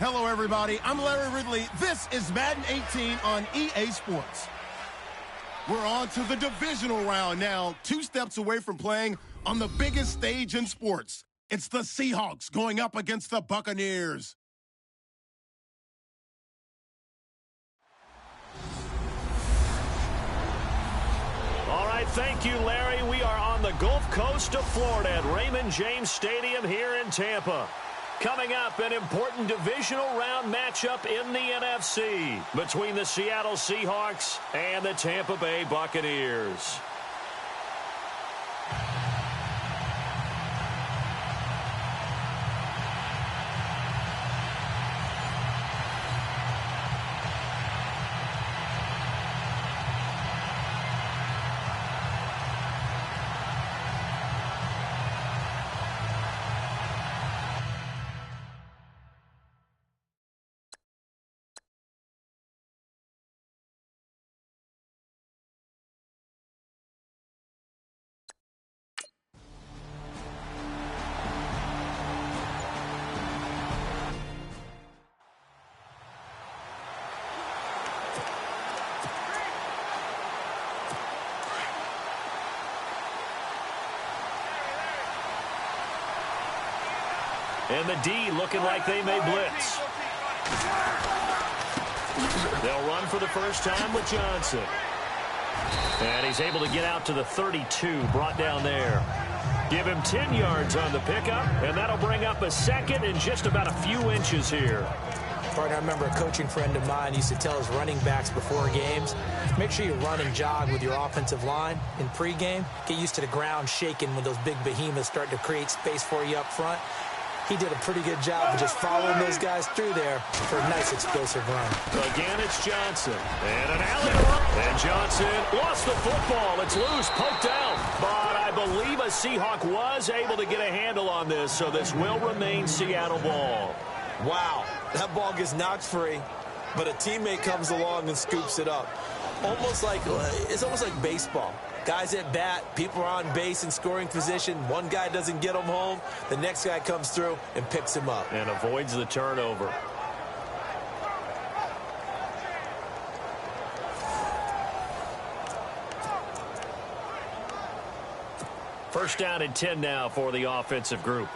Hello, everybody. I'm Larry Ridley. This is Madden 18 on EA Sports. We're on to the divisional round now, 2 steps away from playing on the biggest stage in sports. It's the Seahawks going up against the Buccaneers. All right, thank you, Larry. We are on the Gulf Coast of Florida at Raymond James Stadium here in Tampa. Coming up, an important divisional round matchup in the NFC between the Seattle Seahawks and the Tampa Bay Buccaneers. And the D looking like they may blitz. They'll run for the first time with Johnson. And he's able to get out to the 32, brought down there. Give him 10 yards on the pickup, and that'll bring up a second and just about a few inches here. Partner, I remember a coaching friend of mine used to tell his running backs before games, make sure you run and jog with your offensive line in pregame. Get used to the ground shaking when those big behemoths start to create space for you up front. He did a pretty good job of just following those guys through there for a nice explosive run. Again, it's Johnson. And an alley. And Johnson lost the football. It's loose, poked out. But I believe a Seahawk was able to get a handle on this, so this will remain Seattle ball. Wow, that ball gets knocked free, but a teammate comes along and scoops it up. It's almost like baseball. Guys at bat, people are on base in scoring position. One guy doesn't get him home. The next guy comes through and picks him up. And avoids the turnover. First down and 10 now for the offensive group.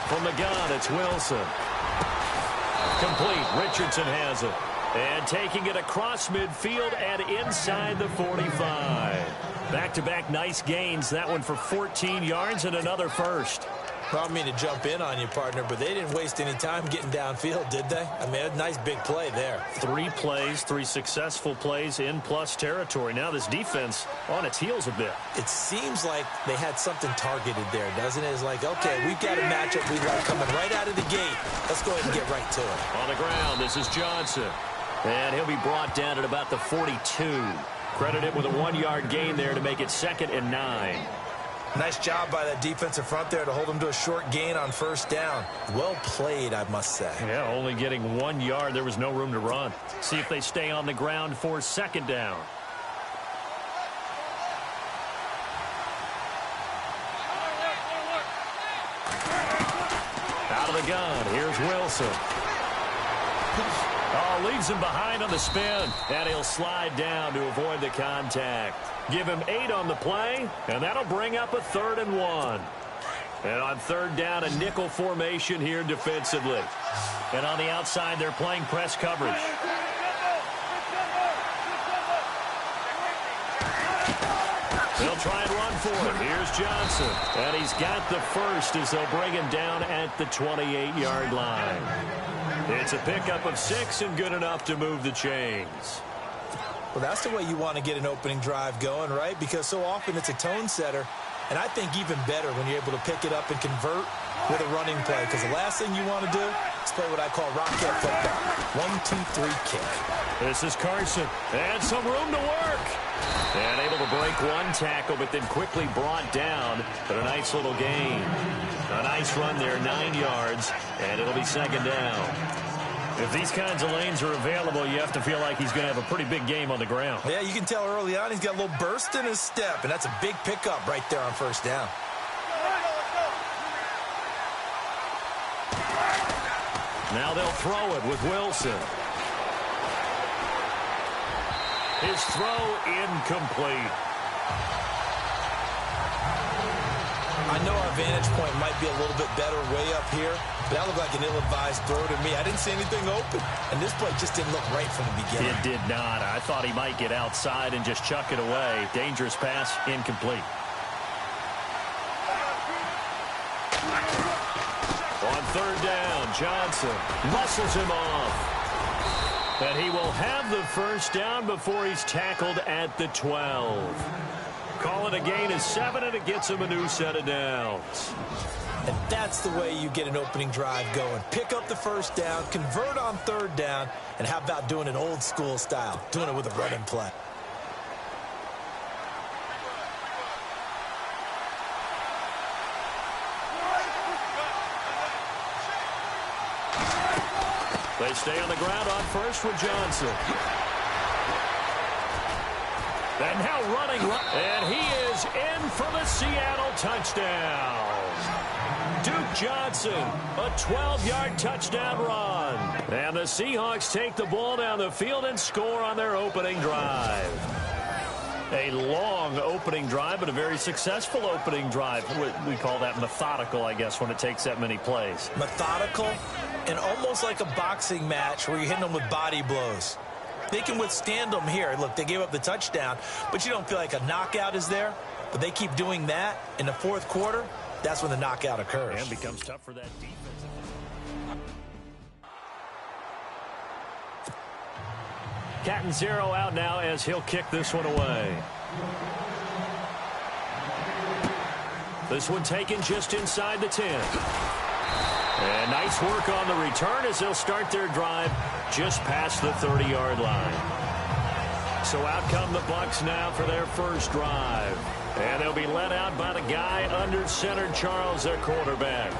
From the gun, it's Wilson. Complete. Richardson has it. And taking it across midfield and inside the 45. Back-to-back nice gains. That one for 14 yards and another first. I don't mean to jump in on you, partner, but they didn't waste any time getting downfield, did they? I mean, a nice big play there. 3 plays, 3 successful plays in plus territory. Now this defense on its heels a bit. It seems like they had something targeted there, doesn't it? It's like, okay, we've got a matchup we like coming right out of the gate. Let's go ahead and get right to it. On the ground, this is Johnson. And he'll be brought down at about the 42. Credit him with a 1-yard gain there to make it 2nd and 9. Nice job by that defensive front there to hold him to a short gain on first down. Well played, I must say. Yeah, only getting 1 yard. There was no room to run. See if they stay on the ground for 2nd down. Out of the gun, here's Wilson. Oh, leaves him behind on the spin, and he'll slide down to avoid the contact. Give him 8 on the play, and that'll bring up a 3rd and 1. And on 3rd down, a nickel formation here defensively. And on the outside, they're playing press coverage. They'll try and run for it. Here's Johnson. And he's got the first as they'll bring him down at the 28-yard line. It's a pickup of 6 and good enough to move the chains. Well, that's the way you want to get an opening drive going, right? Because so often it's a tone setter. And I think even better when you're able to pick it up and convert with a running play. Because the last thing you want to do is play what I call rocket football. 1, 2, 3, kick. This is Carson. And some room to work. And able to break 1 tackle, but then quickly brought down. But a nice little gain. A nice run there, 9 yards. And it'll be 2nd down. If these kinds of lanes are available, you have to feel like he's going to have a pretty big game on the ground. Yeah, you can tell early on he's got a little burst in his step, and that's a big pickup right there on first down. Now they'll throw it with Wilson. His throw incomplete. I know our vantage point might be a little bit better way up here, but that looked like an ill-advised throw to me. I didn't see anything open, and this play just didn't look right from the beginning. It did not. I thought he might get outside and just chuck it away. Dangerous pass, incomplete. On third down, Johnson muscles him off. And he will have the first down before he's tackled at the 12. Call it a gain of 7, and it gets him a new set of downs. And that's the way you get an opening drive going. Pick up the first down, convert on third down, and how about doing it old school style, doing it with a running play. They stay on the ground on first with Johnson. And now running, and he is in for the Seattle touchdown. Duke Johnson, a 12-yard touchdown run. And the Seahawks take the ball down the field and score on their opening drive. A long opening drive, but a very successful opening drive. We call that methodical, I guess, when it takes that many plays. Methodical and almost like a boxing match where you're hitting them with body blows. They can withstand them here. Look, they gave up the touchdown, but you don't feel like a knockout is there. But they keep doing that in the fourth quarter. That's when the knockout occurs. And becomes tough for that defense. Cat and zero out now as he'll kick this one away. This one taken just inside the 10. And nice work on the return as they'll start their drive just past the 30-yard line. So out come the Bucs now for their first drive. And they'll be led out by the guy under center, Charles, their quarterback.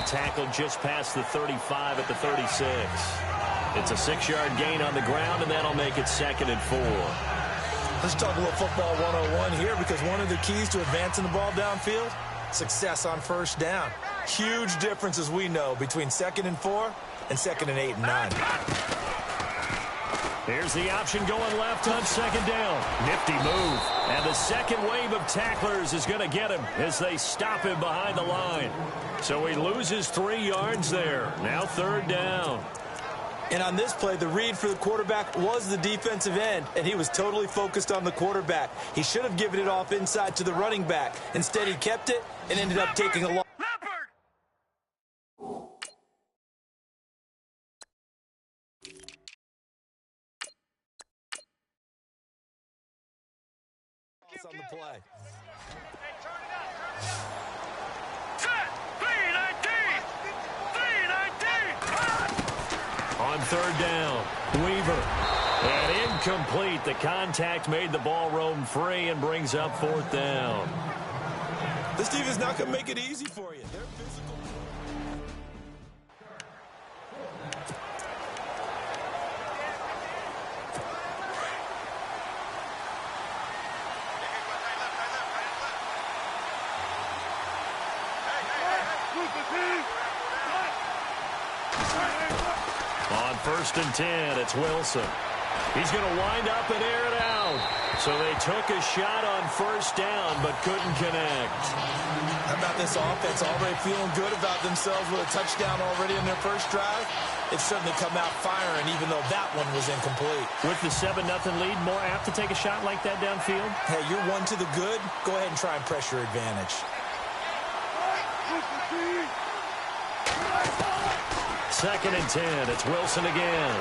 Tackled just past the 35 at the 36. It's a 6-yard gain on the ground, and that'll make it 2nd and 4. Let's talk a little football 101 here, because one of the keys to advancing the ball downfield, success on first down. Huge difference, as we know, between 2nd and 4 and 2nd and 8 and 9. Here's the option going left on 2nd down. Nifty move. And the second wave of tacklers is going to get him as they stop him behind the line. So he loses 3 yards there. Now 3rd down. And on this play, the read for the quarterback was the defensive end, and he was totally focused on the quarterback. He should have given it off inside to the running back. Instead, he kept it and ended up taking a long. On the play. On 3rd down, Weaver. And incomplete. The contact made the ball roam free and brings up 4th down. This team is not going to make it easy for you. They're physical. On 1st and 10, it's Wilson. He's going to wind up and air it out. So they took a shot on 1st down, but couldn't connect. How about this offense already feeling good about themselves with a touchdown already in their first drive? It's certainly come out firing, even though that one was incomplete. With the 7-0 lead, more apt to take a shot like that downfield? Hey, you're one to the good. Go ahead and try and press your advantage. 2nd and 10. It's Wilson again.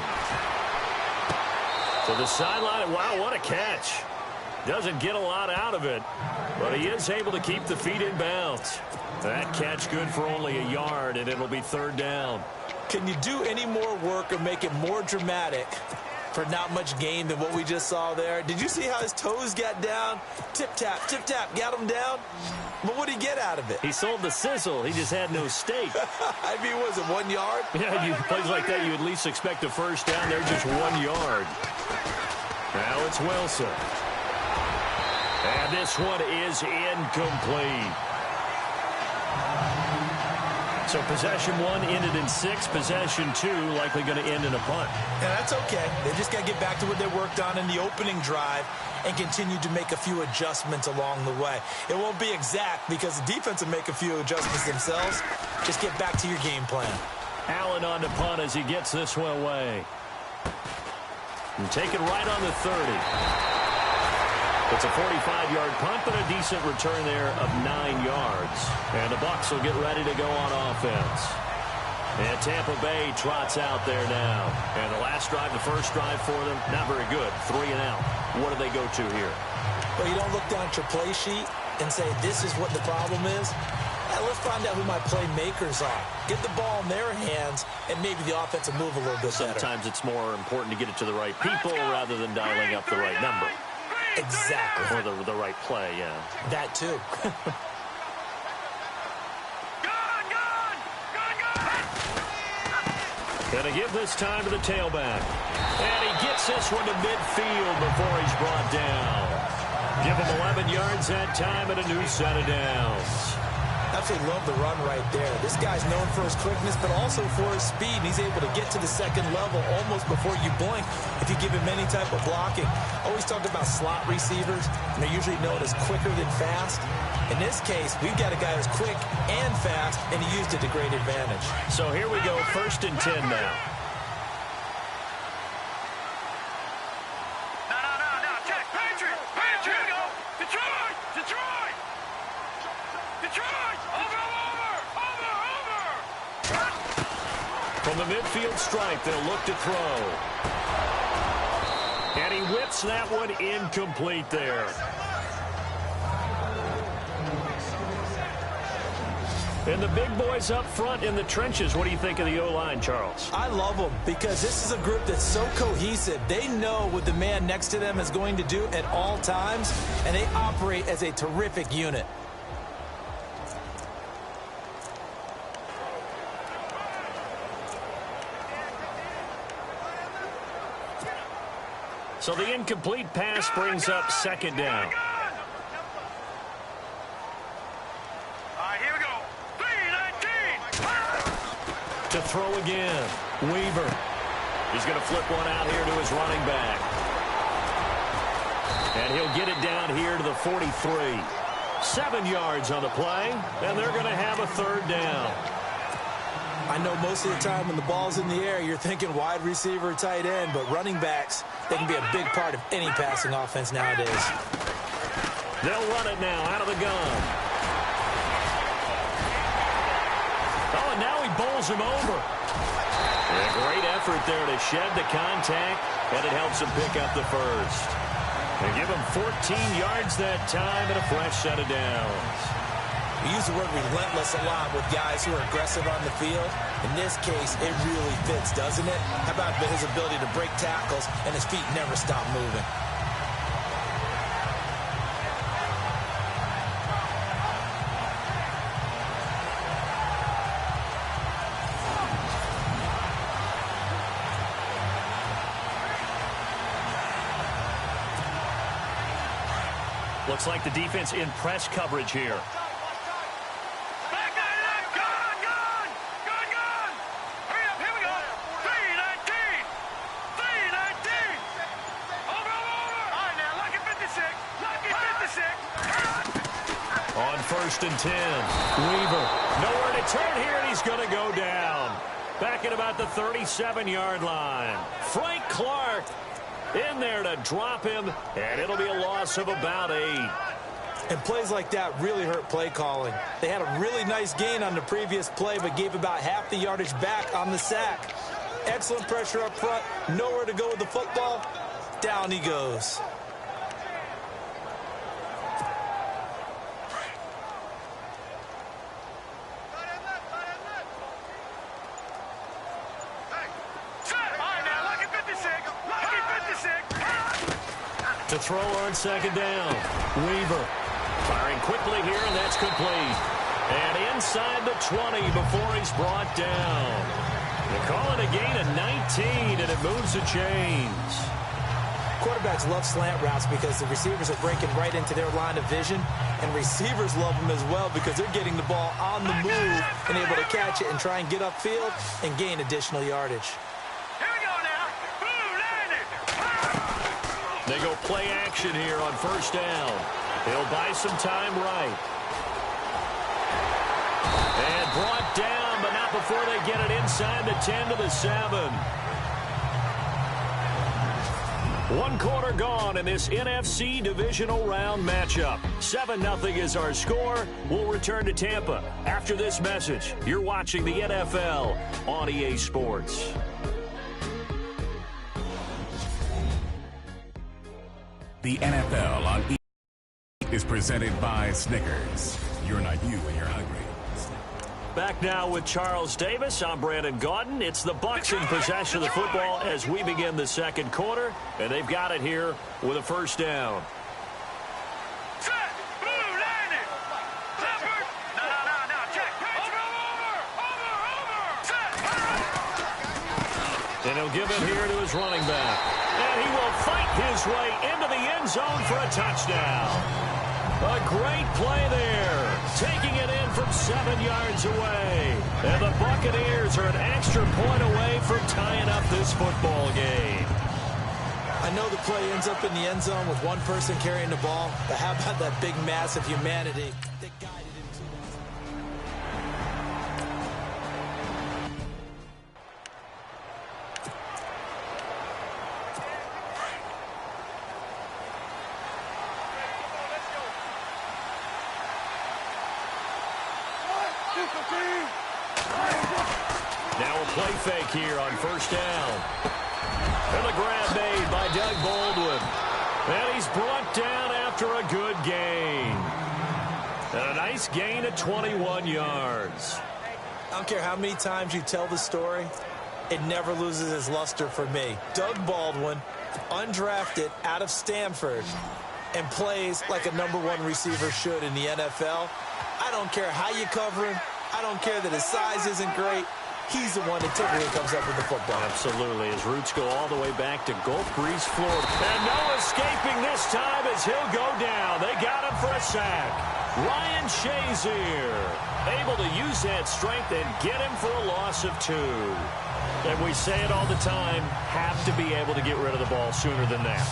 To the sideline. Wow, what a catch. Doesn't get a lot out of it, but he is able to keep the feet in bounds. That catch good for only a yard, and it'll be 3rd down. Can you do any more work or make it more dramatic for not much gain than what we just saw there? Did you see how his toes got down? Tip, tap, got him down. But what did he get out of it? He sold the sizzle. He just had no steak. I mean, was it 1 yard? Yeah, plays like that, you at least expect a first down. They're just 1 yard. Now it's Wilson. And this one is incomplete. So possession 1 ended in 6. Possession 2 likely going to end in a punt. Yeah, that's okay. They just got to get back to what they worked on in the opening drive and continue to make a few adjustments along the way. It won't be exact because the defense will make a few adjustments themselves. Just get back to your game plan. Allen on the punt as he gets this one away. And take it right on the 30. It's a 45-yard punt, but a decent return there of 9 yards. And the Bucs will get ready to go on offense. And Tampa Bay trots out there now. And the last drive, the first drive for them, not very good. 3 and out. What do they go to here? Well, you don't look down at your play sheet and say, this is what the problem is. Let's find out who my playmakers are. Get the ball in their hands, and maybe the offense will move a little bit better. Sometimes it's more important to get it to the right people rather than dialing up the right number. Exactly. Or the right play, yeah. That too. Gonna give this time to the tailback. And he gets this one to midfield before he's brought down. Give him 11 yards that time and a new set of downs. Absolutely love the run right there. This guy's known for his quickness, but also for his speed. And he's able to get to the second level almost before you blink if you give him any type of blocking. Always talk about slot receivers, and they're usually known as quicker than fast. In this case, we've got a guy who's quick and fast, and he used it to great advantage. So here we go, 1st and 10 now. From the midfield stripe, they'll look to throw. And he whips that one incomplete there. And the big boys up front in the trenches. What do you think of the O-line, Charles? I love them because this is a group that's so cohesive. They know what the man next to them is going to do at all times, and they operate as a terrific unit. So the incomplete pass brings up 2nd down. All right, here we go. 3-19. To throw again. Weaver. He's going to flip one out here to his running back. And he'll get it down here to the 43. 7 yards on the play, and they're going to have a 3rd down. I know most of the time when the ball's in the air, you're thinking wide receiver, tight end, but running backs, they can be a big part of any passing offense nowadays. They'll run it now out of the gun. Oh, and now he bowls him over. A great effort there to shed the contact, and it helps him pick up the first. They give him 14 yards that time and a fresh set of downs. We use the word relentless a lot with guys who are aggressive on the field. In this case, it really fits, doesn't it? How about his ability to break tackles and his feet never stop moving? Looks like the defense in press coverage here. On 1st and 10, Weaver. Nowhere to turn here, and he's going to go down. Back at about the 37-yard line. Frank Clark in there to drop him, and it'll be a loss of about 8. And plays like that really hurt play calling. They had a really nice gain on the previous play, but gave about half the yardage back on the sack. Excellent pressure up front, nowhere to go with the football. Down he goes. To throw on second down. Weaver firing quickly here, and that's complete. And inside the 20 before he's brought down. They call it a gain of 19, and it moves the chains. Quarterbacks love slant routes because the receivers are breaking right into their line of vision, and receivers love them as well because they're getting the ball on the move and able to catch it and try and get upfield and gain additional yardage. They go play action here on first down. He'll buy some time right. And brought down, but not before they get it inside the 10 to the 7. 1 quarter gone in this NFC Divisional Round matchup. 7-0 is our score. We'll return to Tampa after this message. You're watching the NFL on EA Sports. The NFL on EA is presented by Snickers. You're not you when you're hungry. Back now with Charles Davis. I'm Brandon Gaudin. It's the Bucs in possession of the football as we begin the second quarter, and they've got it here with a first down. And he'll give it here to his running back. And he will fight his way into the end zone for a touchdown. A great play there, taking it in from 7 yards away. And the Buccaneers are an extra point away from tying up this football game. I know the play ends up in the end zone with one person carrying the ball, but how about that big mass of humanity that guided him to Now a play fake here on first down. And the grab made by Doug Baldwin. And he's brought down after a good gain. And a nice gain of 21 yards. I don't care how many times you tell the story, it never loses its luster for me. Doug Baldwin, undrafted out of Stanford, and plays like a #1 receiver should in the NFL. I don't care how you cover him. I don't care that his size isn't great. He's the one that typically comes up with the football. Absolutely. His roots go all the way back to Gulf Breeze, Florida. And no escaping this time as he'll go down. They got him for a sack. Ryan Shazier able to use that strength and get him for a loss of 2. And we say it all the time, have to be able to get rid of the ball sooner than that.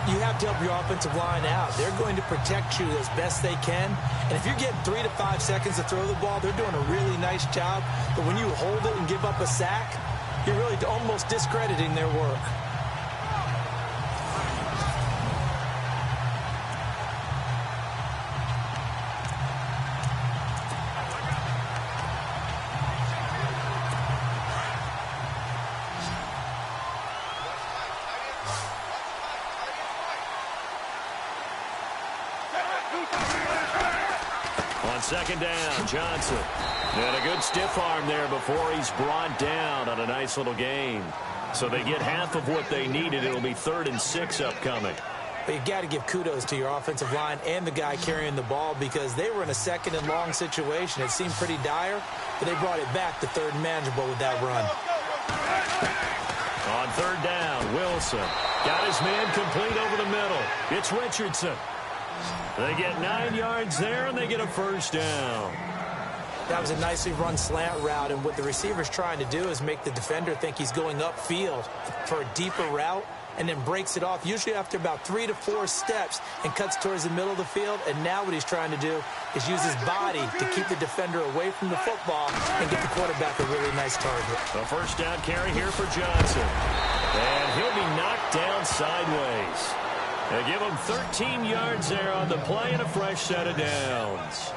You have to help your offensive line out. They're going to protect you as best they can. And if you're getting 3 to 5 seconds to throw the ball, they're doing a really nice job. But when you hold it and give up a sack, you're really almost discrediting their work. On second down, Johnson. And a good stiff arm there before he's brought down on a nice little gain. So they get half of what they needed. It'll be 3rd and 6 upcoming. But you've got to give kudos to your offensive line and the guy carrying the ball because they were in a 2nd and long situation. It seemed pretty dire, but they brought it back to 3rd and manageable with that run. On 3rd down, Wilson got his man complete over the middle. It's Richardson. They get 9 yards there, and they get a first down. That was a nicely run slant route, and what the receiver's trying to do is make the defender think he's going upfield for a deeper route and then breaks it off, usually after about 3 to 4 steps, and cuts towards the middle of the field. And now what he's trying to do is use his body to keep the defender away from the football and get the quarterback a really nice target. A first down carry here for Johnson. And he'll be knocked down sideways. They give him 13 yards there on the play and a fresh set of downs.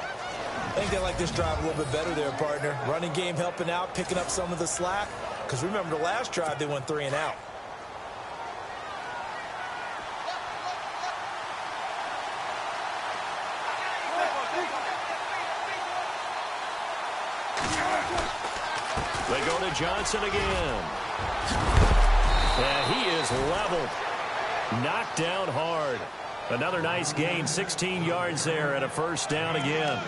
I think they like this drive a little bit better there, partner. Running game helping out, picking up some of the slack. Because remember the last drive, they went 3 and out. They go to Johnson again. And he is leveled. Knocked down hard. Another nice gain, 16 yards there and a first down again.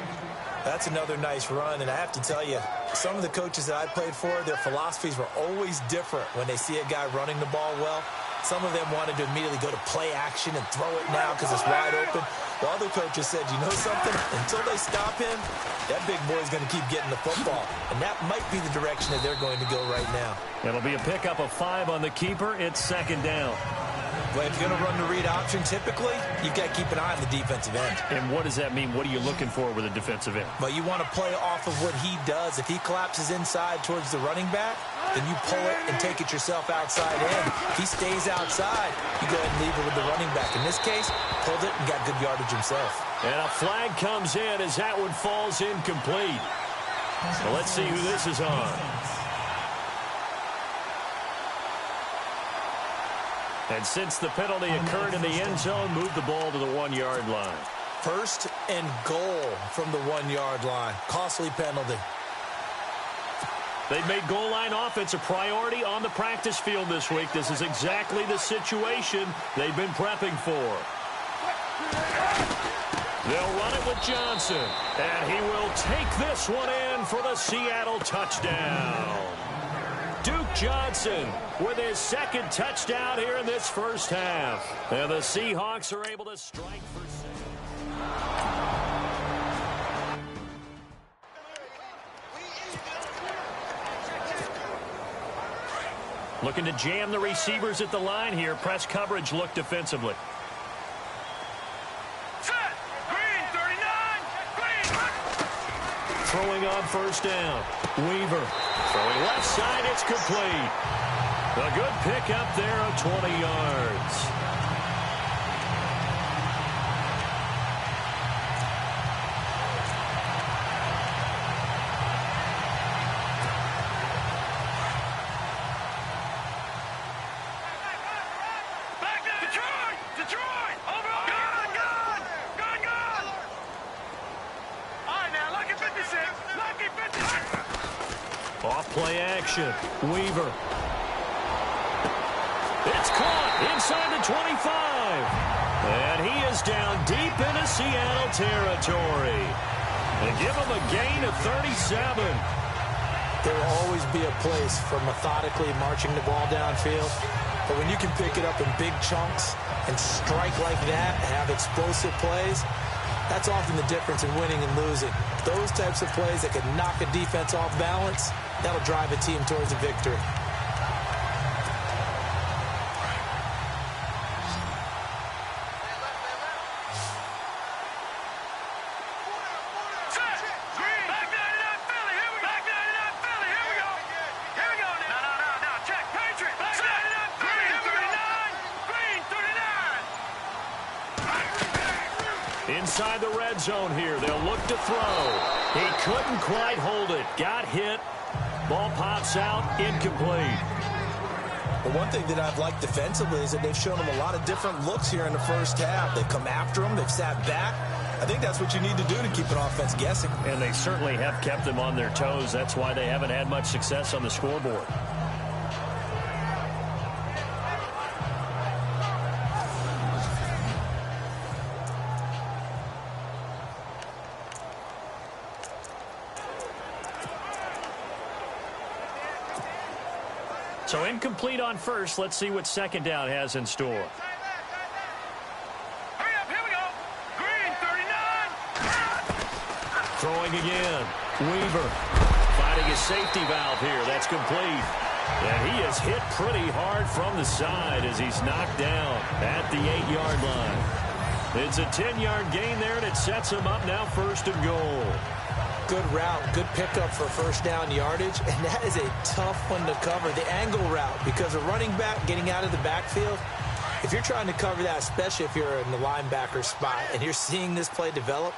That's another nice run, and I have to tell you, some of the coaches that I played for, their philosophies were always different when they see a guy running the ball well. Some of them wanted to immediately go to play action and throw it now because it's wide open. While other coaches said, you know something? Until they stop him, that big boy's going to keep getting the football. And that might be the direction that they're going to go right now. It'll be a pickup of 5 on the keeper. It's second down. But if you're going to run the read option, typically, you've got to keep an eye on the defensive end. And what does that mean? What are you looking for with a defensive end? Well, you want to play off of what he does. If he collapses inside towards the running back, then you pull it and take it yourself outside in. If he stays outside, you go ahead and leave it with the running back. In this case, pulled it and got good yardage himself. And a flag comes in as that one falls incomplete. So let's see who this is on. And since the penalty occurred in the end zone, move the ball to the 1-yard line. First and goal from the 1-yard line. Costly penalty. They've made goal line offense a priority on the practice field this week. This is exactly the situation they've been prepping for. They'll run it with Johnson. And he will take this one in for the Seattle touchdown. Duke Johnson with his second touchdown here in this first half. And the Seahawks are able to strike for 6. Looking to jam the receivers at the line here. Press coverage look defensively. Set. Green, 39. Green. Throwing on first down. Weaver. Throwing left side, it's complete. A good pickup there of 20 yards. Back to Detroit. Detroit. Over. Good. All right, now, lucky 56. Lucky 56. Off play action. Weaver. It's caught inside the 25. And he is down deep into Seattle territory. They give him a gain of 37. There will always be a place for methodically marching the ball downfield. But when you can pick it up in big chunks and strike like that, have explosive plays, that's often the difference in winning and losing. Those types of plays that can knock a defense off balance, that'll drive a team towards a victory. Inside the red zone here. They'll look to throw. He couldn't quite hold it. Got hit. Ball pops out. Incomplete. Well, one thing that I've liked defensively is that they've shown him a lot of different looks here in the first half. They've come after him. They've sat back. I think that's what you need to do to keep an offense guessing. And they certainly have kept them on their toes. That's why they haven't had much success on the scoreboard. So incomplete on first. Let's see what second down has in store. Hurry up, here we go. Green, 39. Throwing again. Weaver finding a safety valve here. That's complete. And he is hit pretty hard from the side as he's knocked down at the 8-yard line. It's a 10-yard gain there, and it sets him up now first and goal. Good route, good pickup for first down yardage, and that is a tough one to cover. The angle route, because a running back getting out of the backfield, if you're trying to cover that, especially if you're in the linebacker spot and you're seeing this play develop,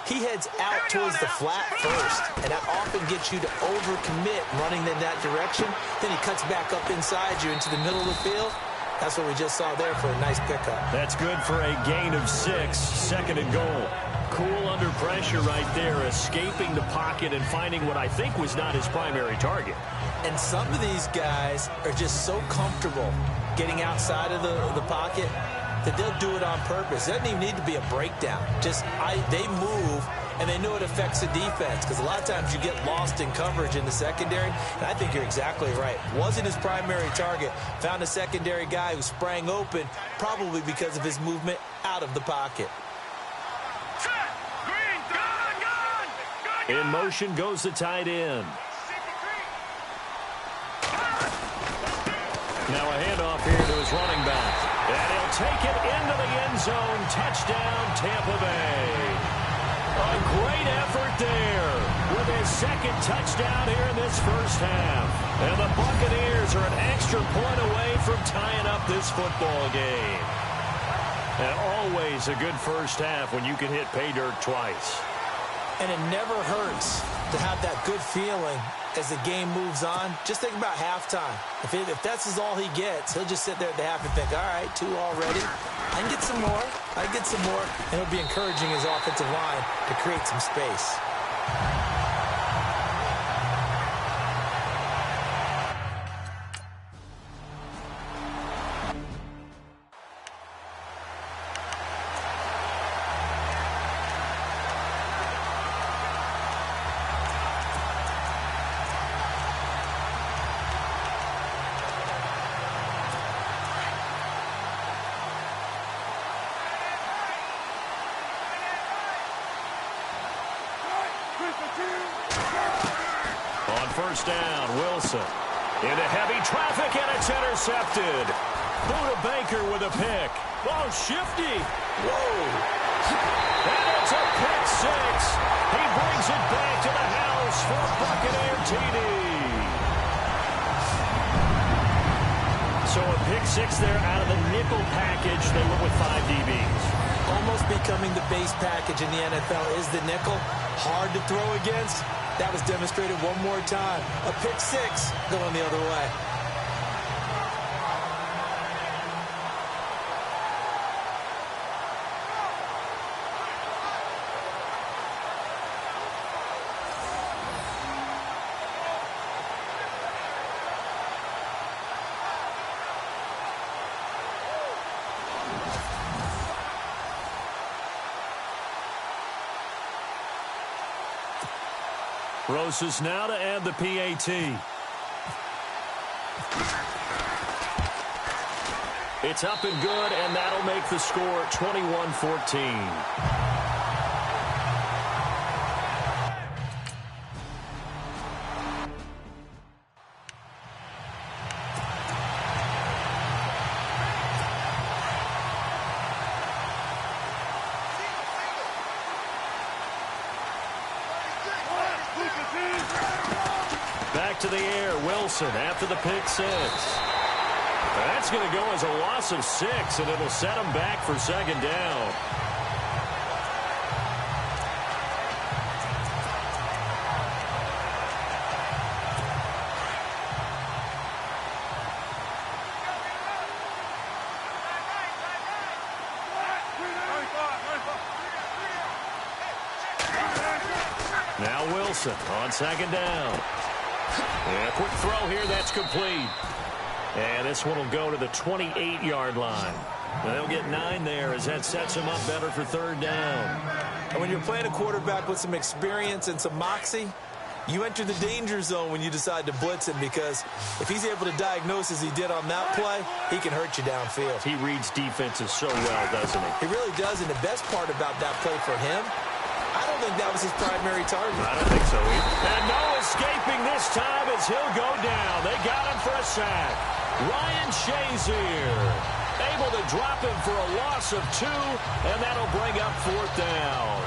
he heads out towards the flat first, and that often gets you to overcommit running in that direction. Then he cuts back up inside you into the middle of the field. That's what we just saw there for a nice pickup. That's good for a gain of 6, second and goal. cool under pressure right there, escaping the pocket and finding what I think was not his primary target. And some of these guys are just so comfortable getting outside of the pocket that they'll do it on purpose. It doesn't even need to be a breakdown. They move, and they know it affects the defense, because a lot of times you get lost in coverage in the secondary, and I think you're exactly right. Wasn't his primary target. Found a secondary guy who sprang open, probably because of his movement out of the pocket. In motion goes the tight end. Now a handoff here to his running back. And he'll take it into the end zone. Touchdown, Tampa Bay. A great effort there with his second touchdown here in this first half. And the Buccaneers are an extra point away from tying up this football game. And always a good first half when you can hit pay dirt twice. And it never hurts to have that good feeling as the game moves on. Just think about halftime. If that's all he gets, he'll just sit there at the half and think, all right, 2 already. I can get some more. I can get some more. And it'll be encouraging his offensive line to create some space. On first down, Wilson into heavy traffic, and it's intercepted. Buda Baker with a pick. Oh, shifty. Whoa. And it's a pick six. He brings it back to the house for a Buccaneer TD. So a pick six there out of the nickel package. They went with 5 DBs. Almost becoming the base package in the NFL is the nickel. Hard to throw against. That was demonstrated one more time. A pick six going the other way. Roses now to add the PAT. It's up and good, and that'll make the score 21-14. Back to the air, Wilson after the pick six. That's going to go as a loss of 6, and it'll set him back for second down. Now Wilson on second down. And a quick throw here, that's complete. And this one will go to the 28-yard line. They'll get 9 there as that sets him up better for third down. And when you're playing a quarterback with some experience and some moxie, you enter the danger zone when you decide to blitz him, because if he's able to diagnose as he did on that play, he can hurt you downfield. He reads defenses so well, doesn't he? He really does, and the best part about that play for him, I don't think that was his primary target. I don't think so either. And no escaping this time as he'll go down. They got him for a sack. Ryan Shazier able to drop him for a loss of 2, and that'll bring up fourth down.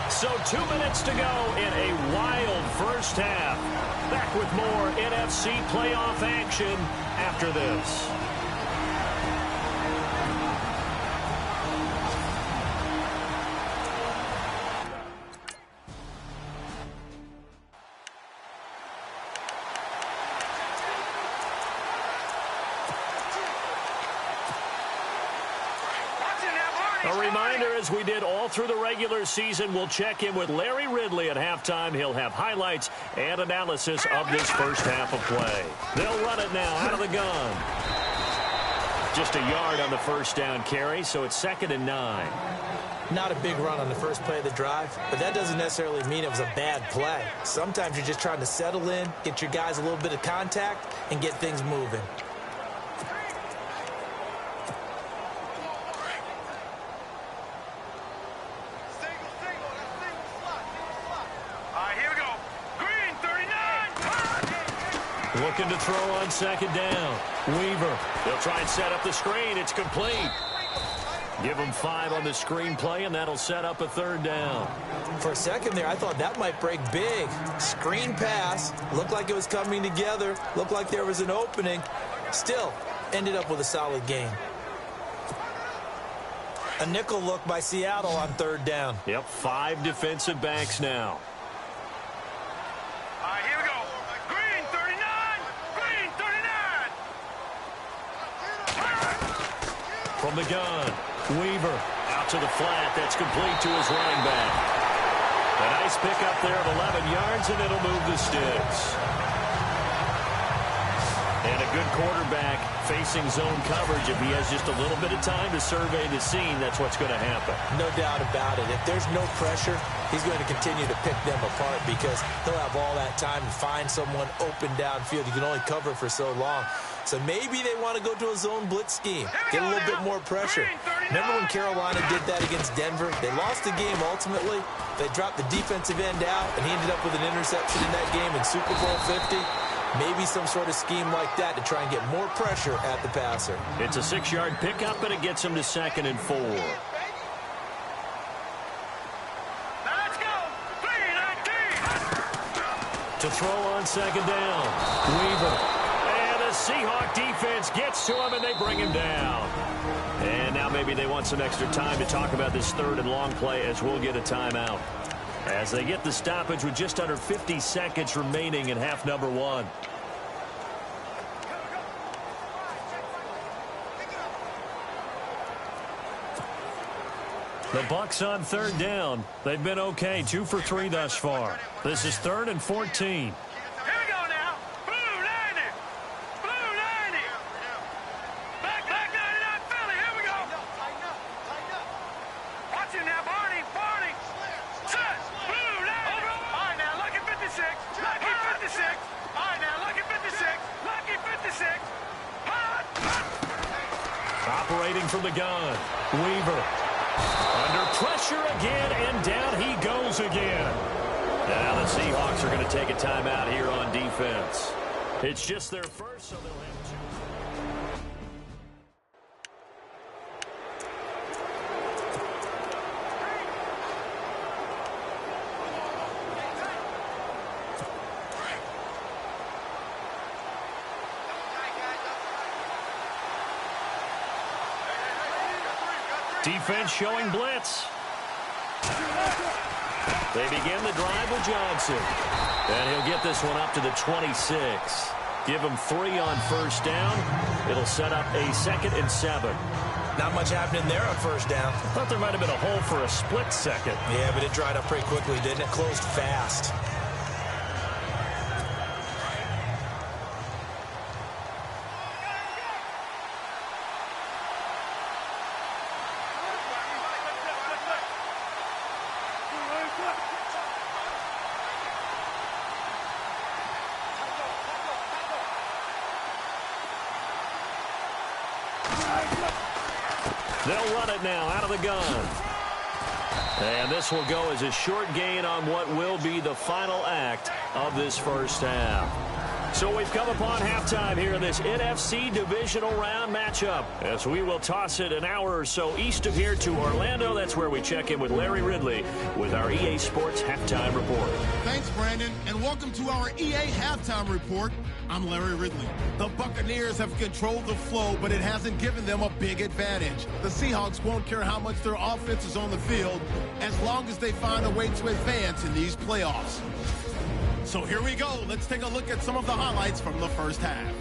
So 2 minutes to go in a wild first half. Back with more NFC playoff action after this. A reminder, as we did all through the regular season, we'll check in with Larry Ridley at halftime. He'll have highlights and analysis of this first half of play. They'll run it now out of the gun. Just a yard on the first down carry, so it's 2nd and 9. Not a big run on the first play of the drive, but that doesn't necessarily mean it was a bad play. Sometimes you're just trying to settle in, get your guys a little bit of contact, and get things moving. Looking to throw on 2nd down. Weaver. They'll try and set up the screen. It's complete. Give them 5 on the screen play, and that'll set up a 3rd down. For a second there, I thought that might break big. Screen pass. Looked like it was coming together. Looked like there was an opening. Still, ended up with a solid game. A nickel look by Seattle on 3rd down. Yep, 5 defensive backs now. Here we go. Green, 39. Green, 39. From the gun, Weaver out to the flat. That's complete to his running back. A nice pickup there of 11 yards, and it'll move the sticks. And a good quarterback facing zone coverage. If he has just a little bit of time to survey the scene, that's what's going to happen. No doubt about it. If there's no pressure, he's going to continue to pick them apart because he'll have all that time to find someone open downfield. You can only cover for so long. So maybe they want to go to a zone blitz scheme, get a little bit more pressure. Remember when Carolina did that against Denver? They lost the game ultimately. They dropped the defensive end out, and he ended up with an interception in that game in Super Bowl 50. Maybe some sort of scheme like that to try and get more pressure at the passer. It's a 6-yard pickup, and it gets him to 2nd and 4. Let's go. 3-19. To throw on 2nd down, Weaver. And the Seahawk defense gets to him, and they bring him down. And now maybe they want some extra time to talk about this 3rd and long play as we'll get a timeout. As they get the stoppage with just under 50 seconds remaining in half number 1. The Bucs on 3rd down. They've been okay, 2 for 3 thus far. This is 3rd and 14. Here we go now. Blue 90. Blue 90. Back 99 Philly. Here we go. Watch it now, Barney. Barney. Set. Blue 90. All right, now, lucky 56. Lucky 56. All right, now, lucky 56. Lucky 56. Hot. Operating from the gun. Weaver. Under pressure again, and down he goes again. Now the Seahawks are going to take a timeout here on defense. It's just their first, so they'll have 2. Defense showing blitz. They begin the drive with Johnson. And he'll get this one up to the 26. Give him 3 on first down. It'll set up a 2nd and 7. Not much happening there on first down. Thought there might have been a hole for a split second. Yeah, but it dried up pretty quickly, didn't it? Closed fast. They'll run it now out of the gun. And this will go as a short gain on what will be the final act of this first half. So we've come upon halftime here in this NFC Divisional Round matchup, as we will toss it an hour or so east of here to Orlando. That's where we check in with Larry Ridley with our EA Sports Halftime Report. Thanks, Brandon, and welcome to our EA Halftime Report. I'm Larry Ridley. The Buccaneers have controlled the flow, but it hasn't given them a big advantage. The Seahawks won't care how much their offense is on the field as long as they find a way to advance in these playoffs. So here we go. Let's take a look at some of the highlights from the first half.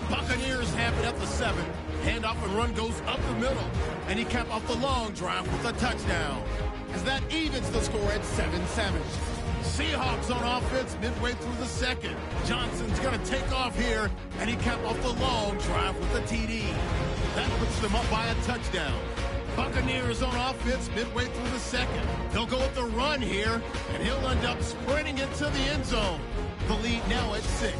Buccaneers have it at the 7. Handoff and run goes up the middle, and he capped off the long drive with a touchdown. As that evens the score at 7-7. Seahawks on offense midway through the second. Johnson's going to take off here, and he capped off the long drive with a TD. That puts them up by a touchdown. Buccaneers on offense midway through the second. They'll go with the run here, and he'll end up sprinting into the end zone. The lead now at 6.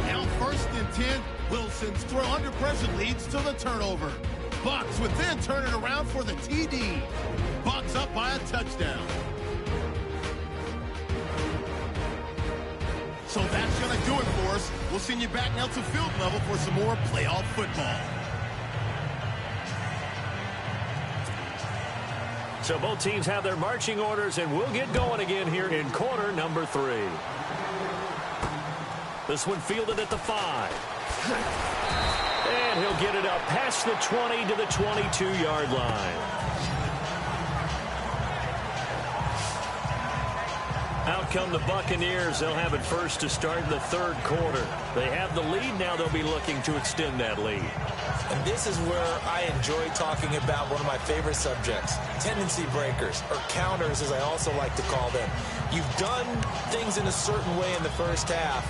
Now 1st and 10. Wilson's throw under pressure leads to the turnover. Bucs would then turn it around for the TD. Bucs up by a touchdown. So that's going to do it for us. We'll send you back now to field level for some more playoff football. So both teams have their marching orders, and we'll get going again here in quarter number 3. This one fielded at the 5. And he'll get it up past the 20 to the 22-yard line. Out come the Buccaneers. They'll have it first to start in the 3rd quarter. They have the lead. Now they'll be looking to extend that lead. And this is where I enjoy talking about one of my favorite subjects, tendency breakers, or counters as I also like to call them. You've done things in a certain way in the first half,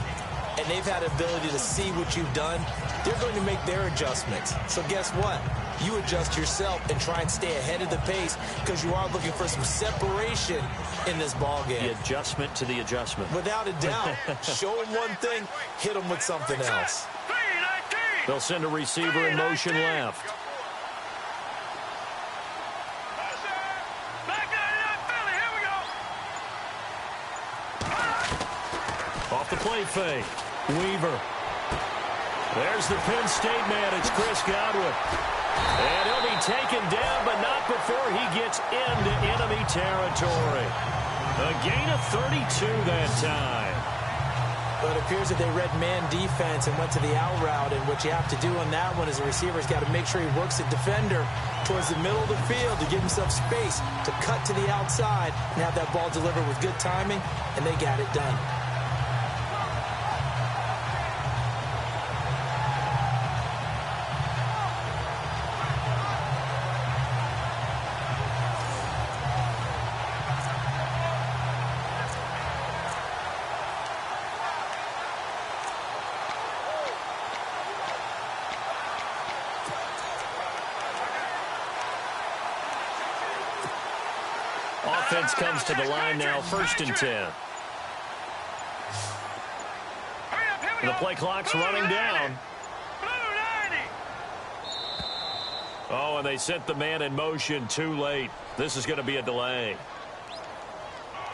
and they've had ability to see what you've done. They're going to make their adjustments. So guess what? You adjust yourself and try and stay ahead of the pace because you are looking for some separation in this ball game. The adjustment to the adjustment. Without a doubt. Show them one thing, hit them with something else. They'll send a receiver in motion left. Off the play fake. Weaver. There's the Penn State man. It's Chris Godwin. And he'll be taken down, but not before he gets into enemy territory. A gain of 32 that time. But it appears that they read man defense and went to the out route, and what you have to do on that one is the receiver's got to make sure he works the defender towards the middle of the field to give himself space to cut to the outside and have that ball delivered with good timing, and they got it done. Offense comes to the line now, 1st and 10. The play clock's running down. Oh, and they sent the man in motion too late. This is going to be a delay.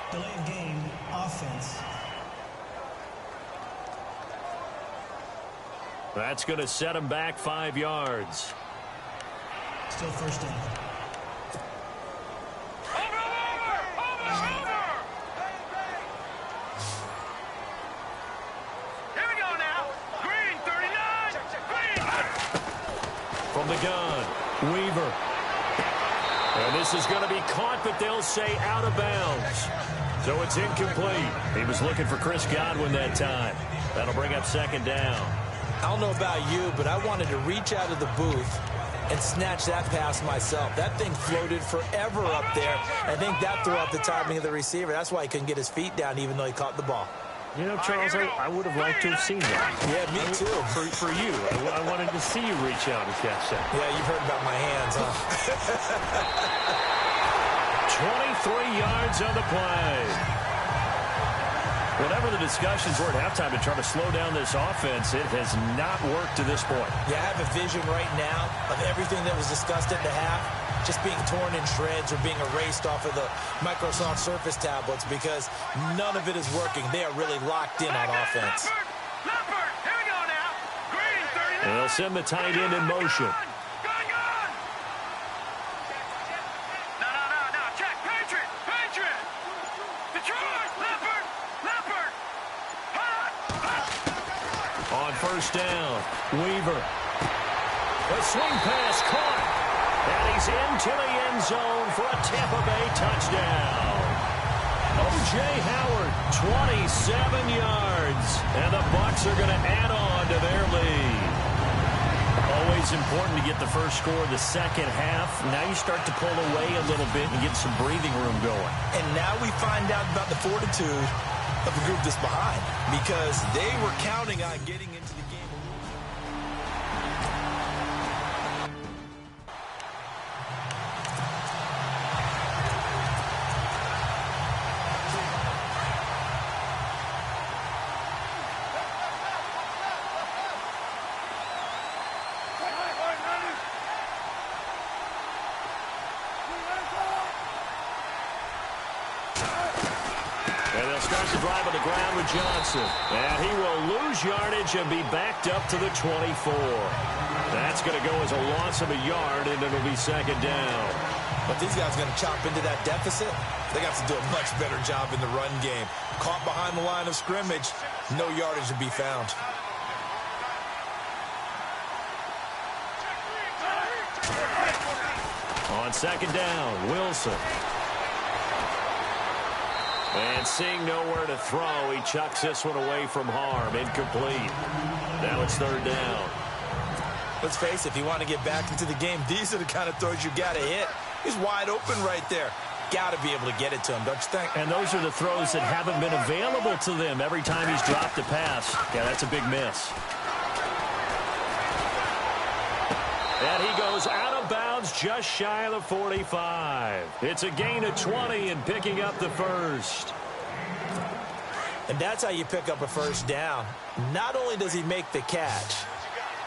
Delay of game, offense. That's going to set him back 5 yards. Still 1st down. From the gun, Weaver. And this is going to be caught, but they'll say out of bounds. So it's incomplete. He was looking for Chris Godwin that time. That'll bring up 2nd down. I don't know about you, but I wanted to reach out of the booth and snatch that pass myself. That thing floated forever up there. I think that threw off the timing of the receiver. That's why he couldn't get his feet down even though he caught the ball. You know, Charles, I would have liked to have seen that. Yeah, me too. For you. I wanted to see you reach out and catch that. Yeah, you've heard about my hands, huh? 23 yards on the play. Whatever the discussions were at halftime to try to slow down this offense, it has not worked to this point. Yeah, I have a vision right now of everything that was discussed at the half just being torn in shreds or being erased off of the Microsoft Surface tablets because none of it is working. They are really locked in on offense. And they'll send the tight end in motion. On 1st down, Weaver. The swing pass caught. And he's into the end zone for a Tampa Bay touchdown. O.J. Howard, 27 yards. And the Bucs are going to add on to their lead. A Always important to get the first score of the second half. Now you start to pull away a little bit and get some breathing room going. And now we find out about the fortitude of the group that's behind, because they were counting on getting into the game. And they'll start the drive on the ground with Johnson. And he will lose yardage and be backed up to the 24. That's going to go as a loss of a yard, and it'll be second down. But these guys are going to chop into that deficit. They got to do a much better job in the run game. Caught behind the line of scrimmage, no yardage to be found. On second down, Wilson. And seeing nowhere to throw, he chucks this one away from harm. Incomplete. Now it's third down. Let's face it, if you want to get back into the game, these are the kind of throws you got to hit. He's wide open right there. Got to be able to get it to him, don't you think? And those are the throws that haven't been available to them every time he's dropped a pass. Yeah, that's a big miss. And he goes out of bounds just shy of the 45. It's a gain of 20 and picking up the first. And that's how you pick up a first down. Not only does he make the catch,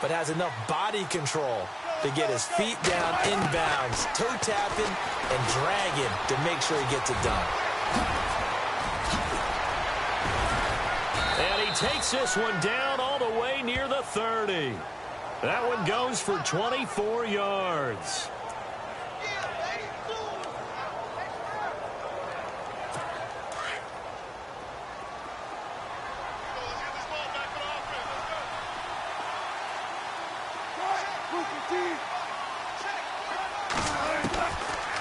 but has enough body control to get his feet down inbounds, toe tapping and dragging to make sure he gets it done. And he takes this one down all the way near the 30. That one goes for 24 yards.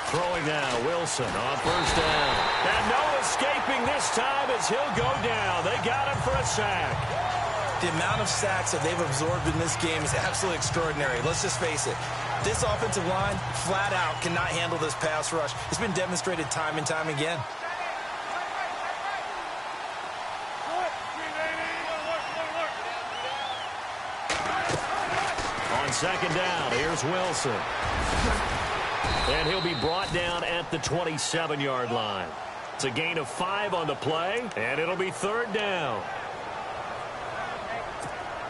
Throwing now, Wilson on first down. And no escaping this time as he'll go down. They got him for a sack. The amount of sacks that they've absorbed in this game is absolutely extraordinary. Let's just face it. This offensive line, flat out, cannot handle this pass rush. It's been demonstrated time and time again. On second down, here's Wilson. And he'll be brought down at the 27-yard line. It's a gain of 5 on the play, and it'll be third down.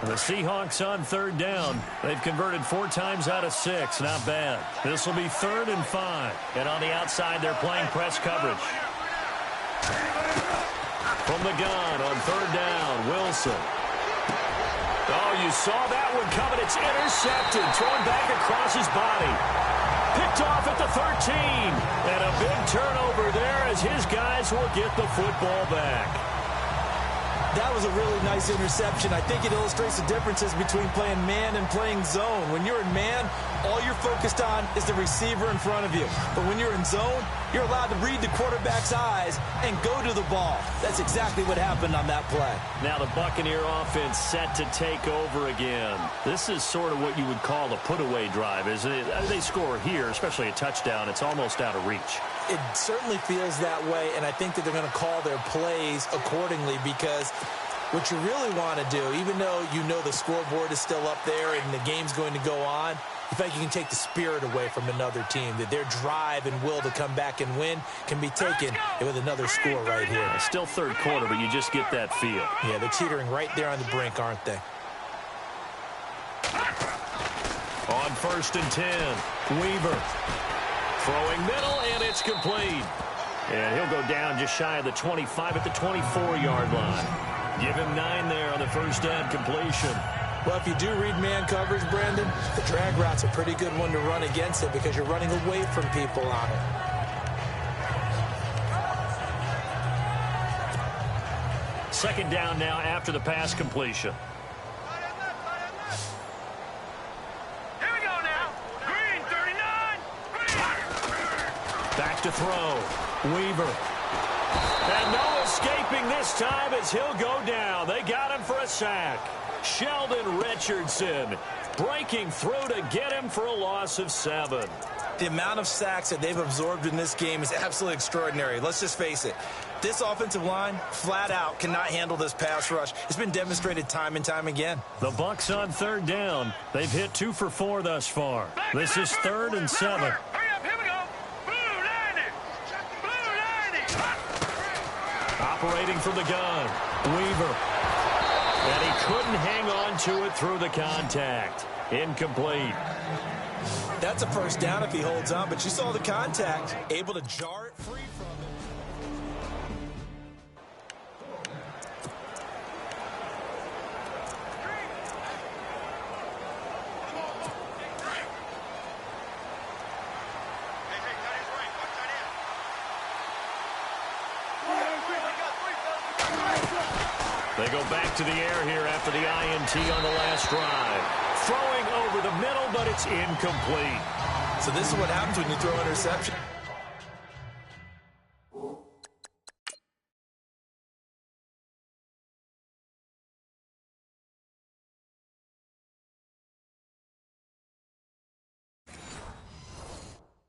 The Seahawks on third down. They've converted 4 times out of 6. Not bad. This will be 3rd and 5. And on the outside, they're playing press coverage. From the gun on third down, Wilson. Oh, you saw that one coming. It's intercepted. Thrown back across his body. Picked off at the 13. And a big turnover there as his guys will get the football back. That was a really nice interception. I think it illustrates the differences between playing man and playing zone. When you're in man, all you're focused on is the receiver in front of you. But when you're in zone, you're allowed to read the quarterback's eyes and go to the ball. That's exactly what happened on that play. Now the Buccaneer offense set to take over again. This is sort of what you would call a put-away drive, isn't it? They score here, especially a touchdown. It's almost out of reach. It certainly feels that way, and I think that they're going to call their plays accordingly, because what you really want to do, even though you know the scoreboard is still up there and the game's going to go on, you think you can take the spirit away from another team, that their drive and will to come back and win can be taken with another score right here. It's still third quarter, but you just get that feel. Yeah, they're teetering right there on the brink, aren't they? On 1st and 10, Weaver. Throwing middle, and it's complete. And he'll go down just shy of the 25 at the 24-yard line. Give him 9 there on the first down completion. Well, if you do read man coverage, Brandon, the drag route's a pretty good one to run against it because you're running away from people on it. Second down now after the pass completion. Here we go now. Green 39. Back to throw. Weaver. And no escaping this time as he'll go down. They got him for a sack. Sheldon Richardson breaking through to get him for a loss of 7. The amount of sacks that they've absorbed in this game is absolutely extraordinary. Let's just face it. This offensive line, flat out, cannot handle this pass rush. It's been demonstrated time and time again. The Bucs on 3rd down. They've hit 2 for 4 thus far. This is 3rd and 7. Hurry up, here we go. Blue 90. Blue 90. Operating from the gun. Weaver. And he couldn't hang on to it through the contact. Incomplete. That's a first down if he holds on, but you saw the contact. Able to jar it free from it. They go back to the air here after the INT on the last drive. Throwing over the middle, but it's incomplete. So this is what happens when you throw interception.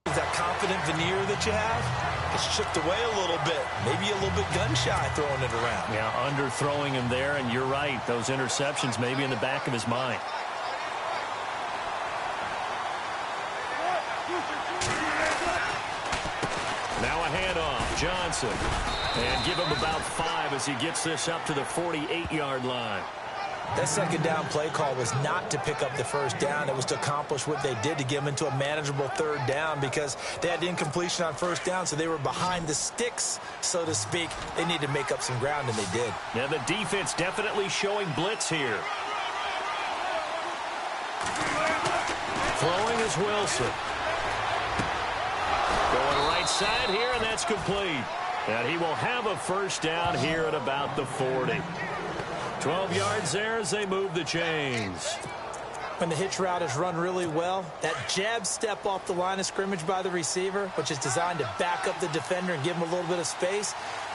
That confident veneer that you have, it's chipped away a little bit. Maybe a little bit gun-shy throwing it around. Yeah, underthrowing him there, and you're right. Those interceptions may be in the back of his mind. Now a handoff, Johnson. And give him about 5 as he gets this up to the 48-yard line. That second down play call was not to pick up the first down. It was to accomplish what they did, to get them into a manageable 3rd down, because they had incompletion on first down, so they were behind the sticks, so to speak. They needed to make up some ground, and they did. Yeah, the defense definitely showing blitz here. Throwing is Wilson. Going right side here, and that's complete. And he will have a first down here at about the 40. 12 yards there as they move the chains. When the hitch route is run really well, that jab step off the line of scrimmage by the receiver, which is designed to back up the defender and give him a little bit of space,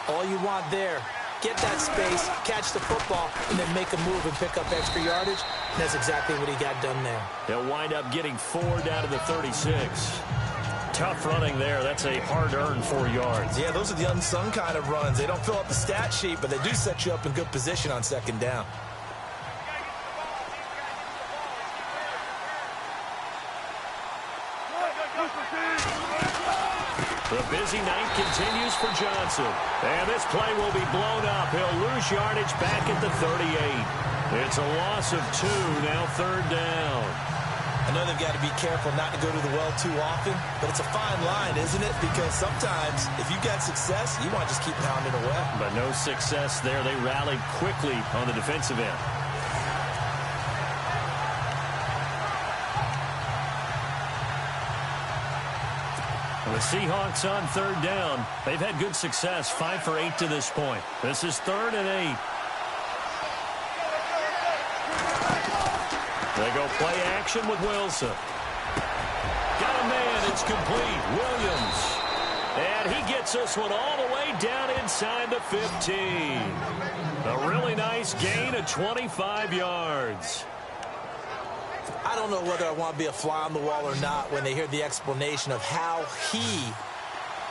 all you want there, get that space, catch the football, and then make a move and pick up extra yardage. And that's exactly what he got done there. They'll wind up getting 4 down to the 36. Tough running there. That's a hard-earned 4 yards. Yeah, those are the unsung kind of runs. They don't fill up the stat sheet, but they do set you up in good position on second down. The busy night continues for Johnson. And this play will be blown up. He'll lose yardage back at the 38. It's a loss of 2, now 3rd down. I know they've got to be careful not to go to the well too often, but it's a fine line, isn't it? Because sometimes, if you've got success, you want to just keep pounding away. But no success there. They rallied quickly on the defensive end. The Seahawks on 3rd down. They've had good success, 5 for 8 to this point. This is 3rd and 8. They go play action with Wilson. Got a man. It's complete. Williams. And he gets this one all the way down inside the 15. A really nice gain of 25 yards. I don't know whether I want to be a fly on the wall or not when they hear the explanation of how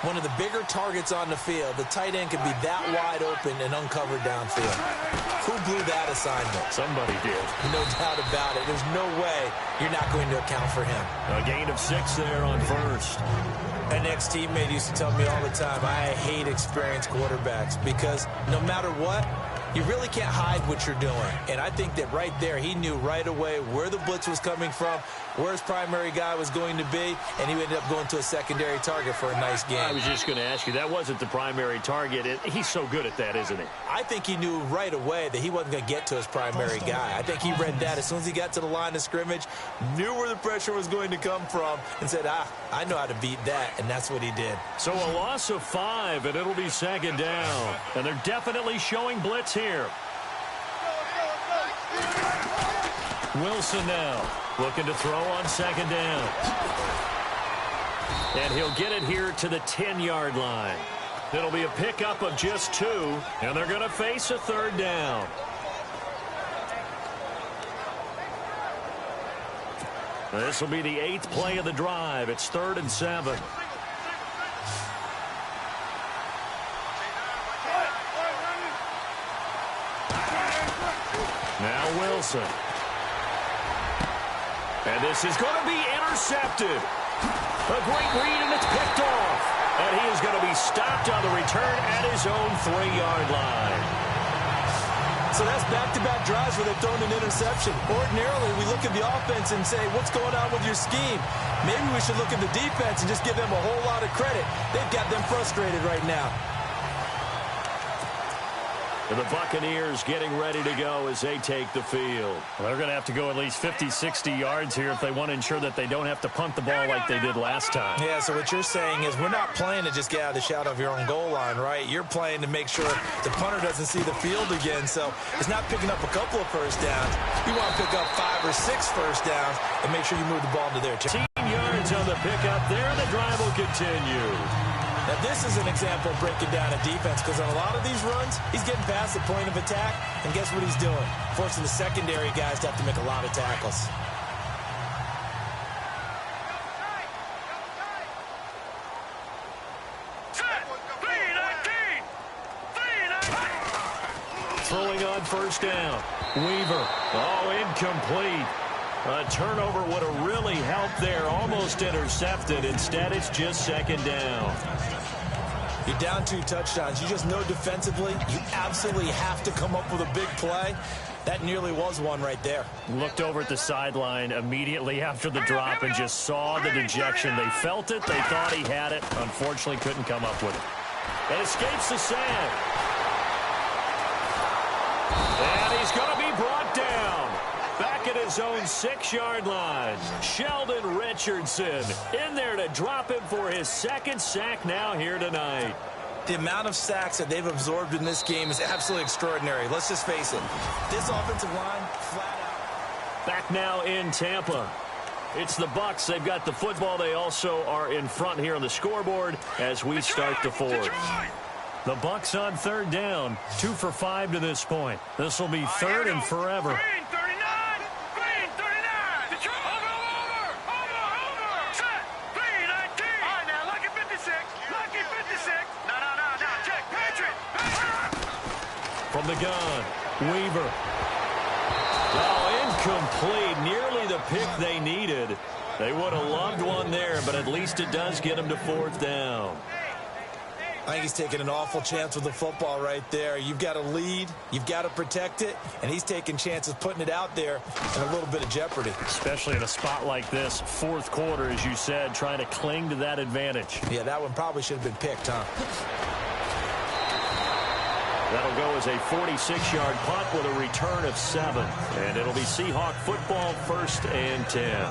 one of the bigger targets on the field, the tight end, can be that wide open and uncovered downfield. Who blew that assignment? Somebody did. No doubt about it. There's no way you're not going to account for him. A gain of 6 there on first. An ex-teammate used to tell me all the time, I hate experienced quarterbacks because no matter what, you really can't hide what you're doing. And I think that right there, he knew right away where the blitz was coming from, where his primary guy was going to be, and he ended up going to a secondary target for a nice game. I was just going to ask you, that wasn't the primary target. He's so good at that, isn't he? I think he knew right away that he wasn't going to get to his primary guy. I think he read that as soon as he got to the line of scrimmage, knew where the pressure was going to come from, and said, I know how to beat that, and that's what he did. So a loss of 5, and it'll be 2nd down. And they're definitely showing blitz here. Wilson now looking to throw on 2nd down. And he'll get it here to the 10-yard line. It'll be a pickup of just 2, and they're going to face a third down. This will be the 8th play of the drive. It's 3rd and 7. Now Wilson. And this is going to be intercepted. A great read, and it's picked off. And he is going to be stopped on the return at his own 3-yard line. So that's back-to-back drives where they've thrown an interception. Ordinarily, we look at the offense and say, what's going on with your scheme? Maybe we should look at the defense and just give them a whole lot of credit. They've got them frustrated right now. And the Buccaneers getting ready to go as they take the field. Well, they're going to have to go at least 50, 60 yards here if they want to ensure that they don't have to punt the ball like they did last time. Yeah, so what you're saying is we're not playing to just get out of the shadow of your own goal line, right? You're playing to make sure the punter doesn't see the field again. So it's not picking up a couple of first downs. You want to pick up 5 or 6 first downs and make sure you move the ball into their territory. 10 yards on the pickup there. The drive will continue. Now, this is an example of breaking down a defense because on a lot of these runs, he's getting past the point of attack, and guess what he's doing? Forcing the secondary guys to have to make a lot of tackles. Throwing on first down. Weaver. Oh, incomplete. A turnover would have really helped there. Almost intercepted. Instead, it's just 2nd down. You're down 2 touchdowns. You just know defensively you absolutely have to come up with a big play. That nearly was one right there. Looked over at the sideline immediately after the drop and just saw the dejection. They felt it. They thought he had it. Unfortunately, couldn't come up with it. It escapes the sand. And he's going to be brought down. Back at his own 6-yard line. Sheldon Richardson in there to drop him for his 2nd sack now here tonight. The amount of sacks that they've absorbed in this game is absolutely extraordinary. Let's just face it. This offensive line, flat out. Back now in Tampa. It's the Bucs. They've got the football. They also are in front here on the scoreboard as we start the 4th. The Bucs on 3rd down. 2 for 5 to this point. This will be 3rd and forever. From the gun, Weaver. Oh, incomplete. Nearly the pick they needed. They would have loved one there, but at least it does get them to 4th down. I think he's taking an awful chance with the football right there. You've got to lead, you've got to protect it, and he's taking chances putting it out there in a little bit of jeopardy. Especially in a spot like this, 4th quarter, as you said, trying to cling to that advantage. Yeah, that one probably should have been picked, huh? That'll go as a 46-yard punt with a return of 7. And it'll be Seahawk football, 1st and 10.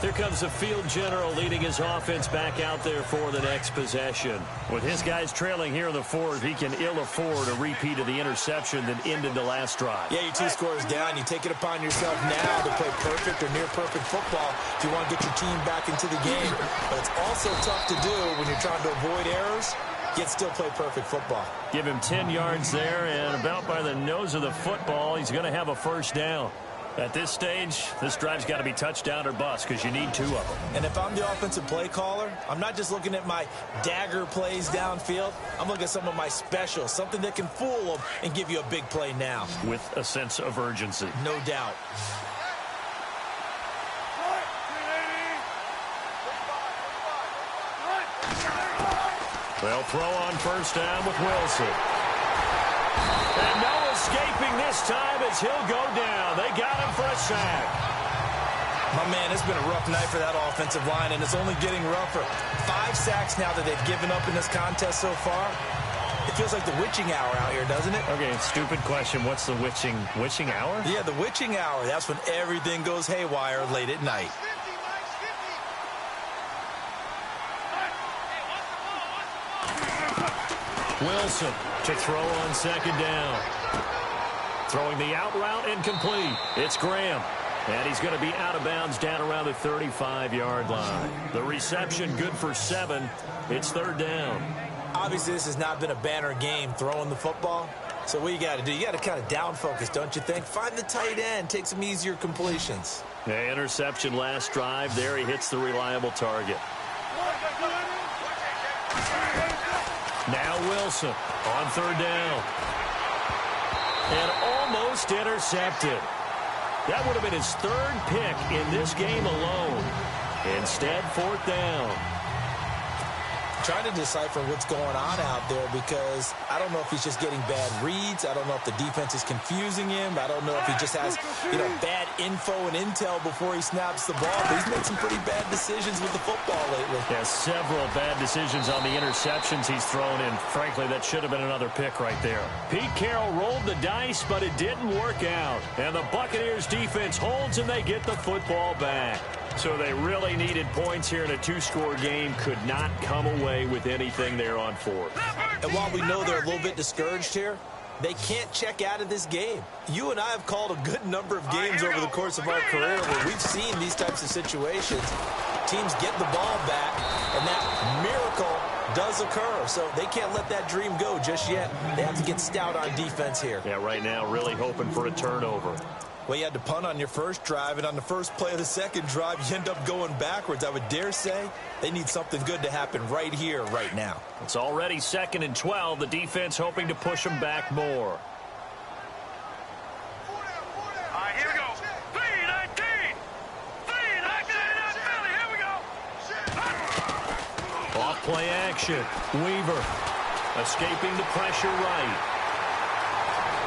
Here comes the field general leading his offense back out there for the next possession. With his guys trailing here in the 4th, he can ill afford a repeat of the interception that ended the last drive. Yeah, you're 2 scores down. You take it upon yourself now to play perfect or near-perfect football if you want to get your team back into the game. But it's also tough to do when you're trying to avoid errors, yet still play perfect football. Give him 10 yards there, and about by the nose of the football, he's going to have a 1st down. At this stage, this drive's got to be touchdown or bust because you need 2 of them. And if I'm the offensive play caller, I'm not just looking at my dagger plays downfield. I'm looking at some of my specials, something that can fool them and give you a big play now. With a sense of urgency. No doubt. They'll throw on 1st down with Wilson. And no escaping this time as he'll go down. They got him for a sack. My man, it's been a rough night for that offensive line, and it's only getting rougher. 5 sacks now that they've given up in this contest so far. It feels like the witching hour out here, doesn't it? Okay, stupid question. What's the witching hour? Yeah, the witching hour. That's when everything goes haywire late at night. Wilson to throw on 2nd down. Throwing the out route incomplete. It's Graham. And he's going to be out of bounds down around the 35-yard line. The reception good for 7. It's 3rd down. Obviously, this has not been a banner game throwing the football. So what you got to do, you got to kind of down focus, don't you think? Find the tight end, take some easier completions. The interception last drive. There he hits the reliable target. Now Wilson on third down. And almost intercepted. That would have been his third pick in this game alone. Instead, fourth down. Trying to decipher what's going on out there because I don't know if he's just getting bad reads. I don't know if the defense is confusing him. I don't know if he just has, bad info and intel before he snaps the ball. But he's made some pretty bad decisions with the football lately. Yeah, several bad decisions on the interceptions he's thrown in. Frankly, that should have been another pick right there. Pete Carroll rolled the dice, but it didn't work out. And the Buccaneers defense holds and they get the football back. So they really needed points here in a two-score game. Could not come away with anything there on fourth. And while we know they're a little bit discouraged here, they can't check out of this game. You and I have called a good number of games over the course of our career where we've seen these types of situations. Teams get the ball back, and that miracle does occur. So they can't let that dream go just yet. They have to get stout on defense here. Yeah, right now really hoping for a turnover. Well, you had to punt on your first drive, and on the first play of the second drive, you end up going backwards. I would dare say they need something good to happen right here, right now. It's already 2nd and 12. The defense hoping to push them back more. All right, here we go. 3-19. 3-19. Here we go. Off play action. Weaver escaping the pressure right.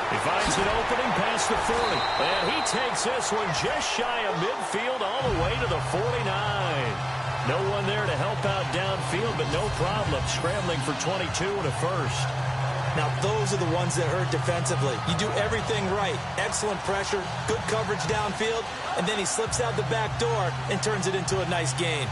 He finds an opening past the 40. And he takes this one just shy of midfield all the way to the 49. No one there to help out downfield, but no problem. Scrambling for 22 and a first. Now, those are the ones that hurt defensively. You do everything right. Excellent pressure, good coverage downfield, and then he slips out the back door and turns it into a nice gain.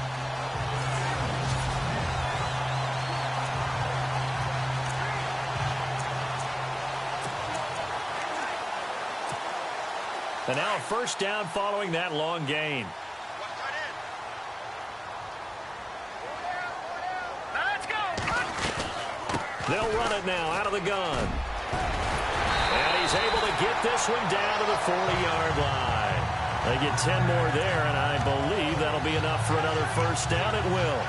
And now a first down following that long gain. Let's go. They'll run it now out of the gun. And he's able to get this one down to the 40-yard line. They get 10 more there, and I believe that'll be enough for another first down. It will.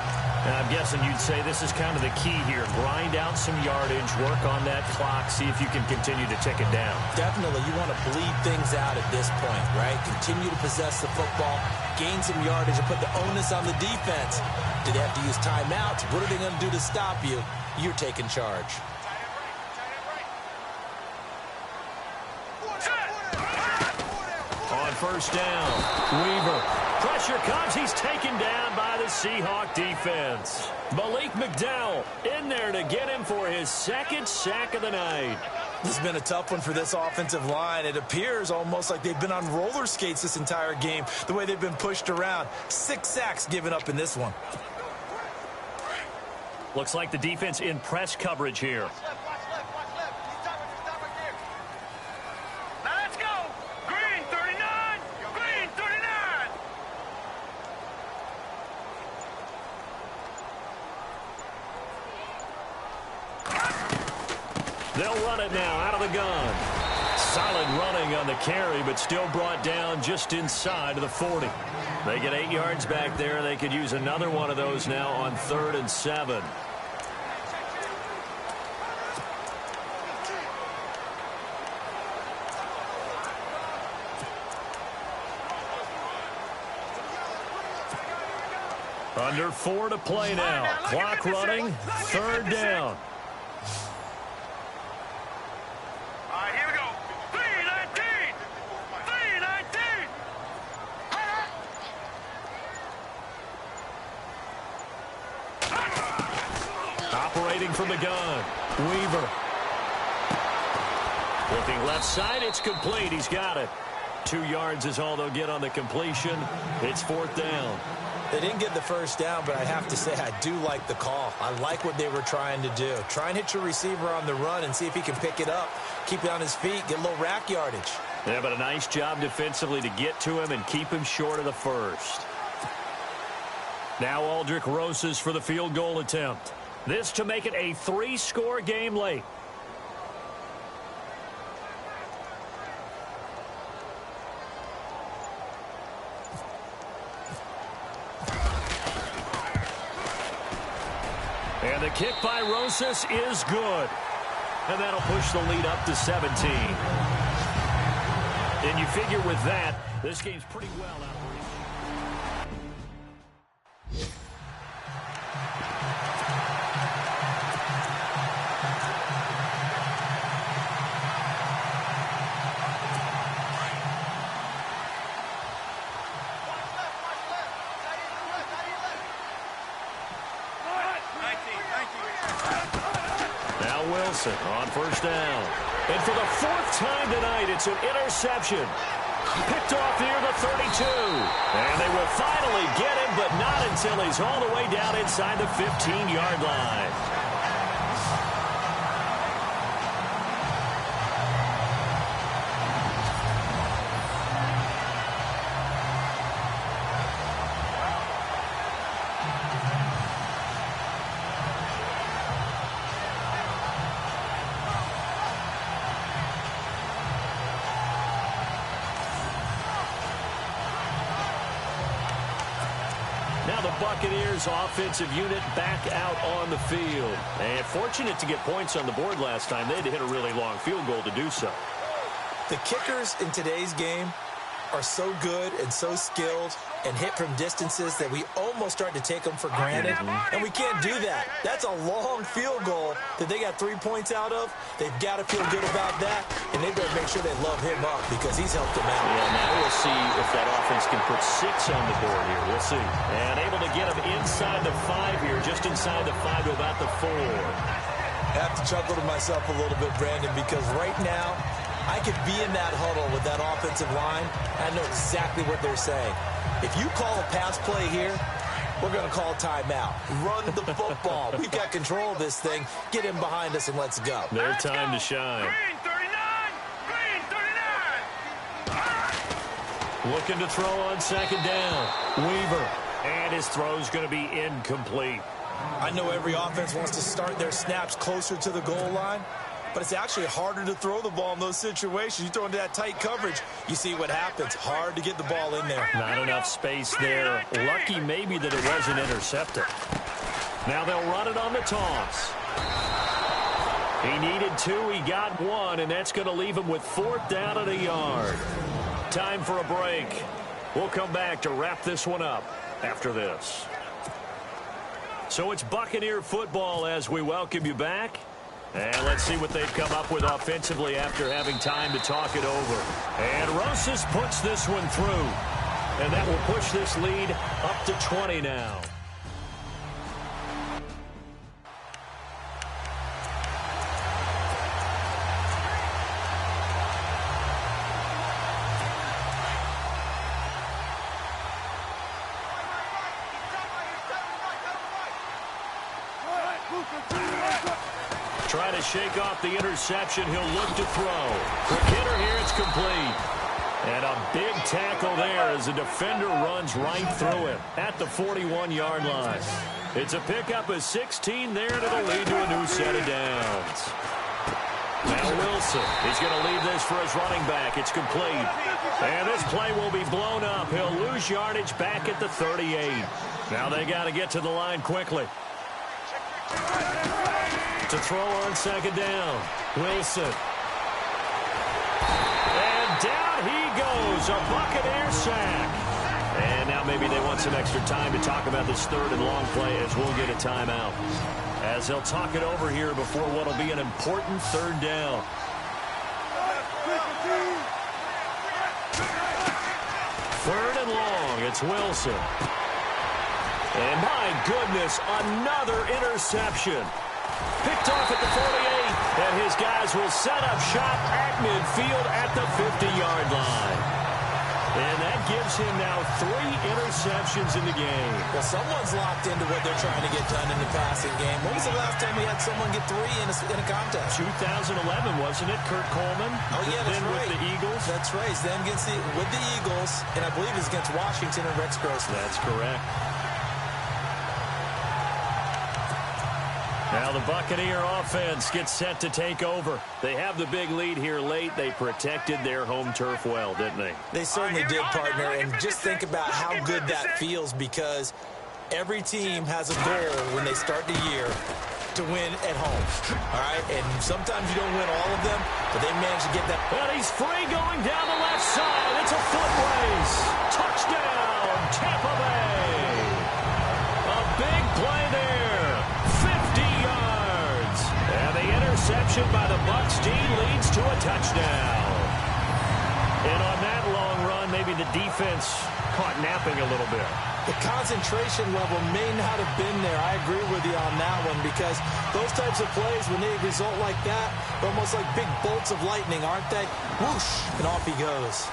And I'm guessing you'd say this is kind of the key here. Grind out some yardage, work on that clock, see if you can continue to tick it down. Definitely, you want to bleed things out at this point, right? Continue to possess the football, gain some yardage, and put the onus on the defense. Do they have to use timeouts? What are they going to do to stop you? You're taking charge. On first down, Weaver. Pressure comes. He's taken down by the Seahawk defense. Malik McDowell in there to get him for his second sack of the night. This has been a tough one for this offensive line. It appears almost like they've been on roller skates this entire game, the way they've been pushed around. 6 sacks given up in this one. Looks like the defense in press coverage here. Let's go. Green 39. Green 39. They'll run it now out of the gun. Solid running on the carry, but still brought down just inside of the 40. They get 8 yards back there. They could use another one of those now on 3rd and 7. Under 4 to play now. Clock running. 3rd down. All right, here we go. 3-19. 3-19. Operating from the gun. Weaver. Looking left side. It's complete. He's got it. 2 yards is all they'll get on the completion. It's 4th down. They didn't get the first down, but I have to say I do like the call. I like what they were trying to do. Try and hit your receiver on the run and see if he can pick it up. Keep it on his feet, get a little rack yardage. Yeah, but a nice job defensively to get to him and keep him short of the first. Now Aldrick Rosas for the field goal attempt. This to make it a 3-score game late. And the kick by Rosas is good. And that'll push the lead up to 17. And you figure with that, this game's pretty well out of reach. Wilson on first down. And for the 4th time tonight, it's an interception. Picked off near the 32. And they will finally get him, but not until he's all the way down inside the 15-yard line. Now the Buccaneers offensive unit back out on the field. And fortunate to get points on the board last time. They had to hit a really long field goal to do so. The kickers in today's game are so good and so skilled and hit from distances that we almost start to take them for granted. And we can't do that. That's a long field goal that they got 3 points out of. They've got to feel good about that, and they better make sure they love him up because he's helped them out. Yeah, now we'll see if that offense can put 6 on the board here. We'll see. And able to get him inside the 5 here, just inside the 5 to about the 4. I have to chuckle to myself a little bit, Brandon, because right now I could be in that huddle with that offensive line. I know exactly what they're saying. If you call a pass play here, we're going to call timeout. Run the football. We've got control of this thing. Get him behind us and let's go. Their time to shine. Green 39! Green 39! Looking to throw on second down. Weaver. And his throw's going to be incomplete. I know every offense wants to start their snaps closer to the goal line, but it's actually harder to throw the ball in those situations. You throw into that tight coverage, you see what happens. Hard to get the ball in there. Not enough space there. Lucky maybe that it wasn't intercepted. Now they'll run it on the toss. He needed 2, he got 1, and that's going to leave him with 4th down and a yard. Time for a break. We'll come back to wrap this one up after this. So it's Buccaneer football as we welcome you back. And let's see what they've come up with offensively after having time to talk it over. And Rosas puts this one through. And that will push this lead up to 20 now. Try to shake off the interception. He'll look to throw. For Kidder here, it's complete. And a big tackle there as the defender runs right through it at the 41-yard line. It's a pickup of 16 there, and it'll lead to a new set of downs. Now Wilson, he's going to leave this for his running back. It's complete. And this play will be blown up. He'll lose yardage back at the 38. Now they got to get to the line quickly. To throw on second down. Wilson. And down he goes. A Buccaneer sack. And now maybe they want some extra time to talk about this 3rd and long play as we'll get a timeout. As they'll talk it over here before what will be an important 3rd down. 3rd and long. It's Wilson. And my goodness, another interception. Picked off at the 48, and his guys will set up shop at midfield at the 50-yard line. And that gives him now 3 interceptions in the game. Well, someone's locked into what they're trying to get done in the passing game. When was the last time we had someone get 3 in a contest? 2011, wasn't it, Kurt Coleman? Oh, yeah, that's then right. With the Eagles. That's right. Then with the Eagles, and I believe it's against Washington and Rex Grossman. That's correct. Now the Buccaneer offense gets set to take over. They have the big lead here late. They protected their home turf well, didn't they? They certainly did, partner, and just think about how good that feels, because every team has a goal when they start the year to win at home, all right? And sometimes you don't win all of them, but they manage to get that. Well, he's free going down the left side. It's a foot race. Touchdown, Tampa Bay. A big play there. 50 yards. And the interception by the Bucs D leads to a touchdown. And on that long run, maybe the defense caught napping a little bit. The concentration level may not have been there. I agree with you on that one, because those types of plays, when they result like that, they're almost like big bolts of lightning, aren't they? Whoosh, and off he goes.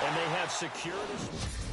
And they have secured us.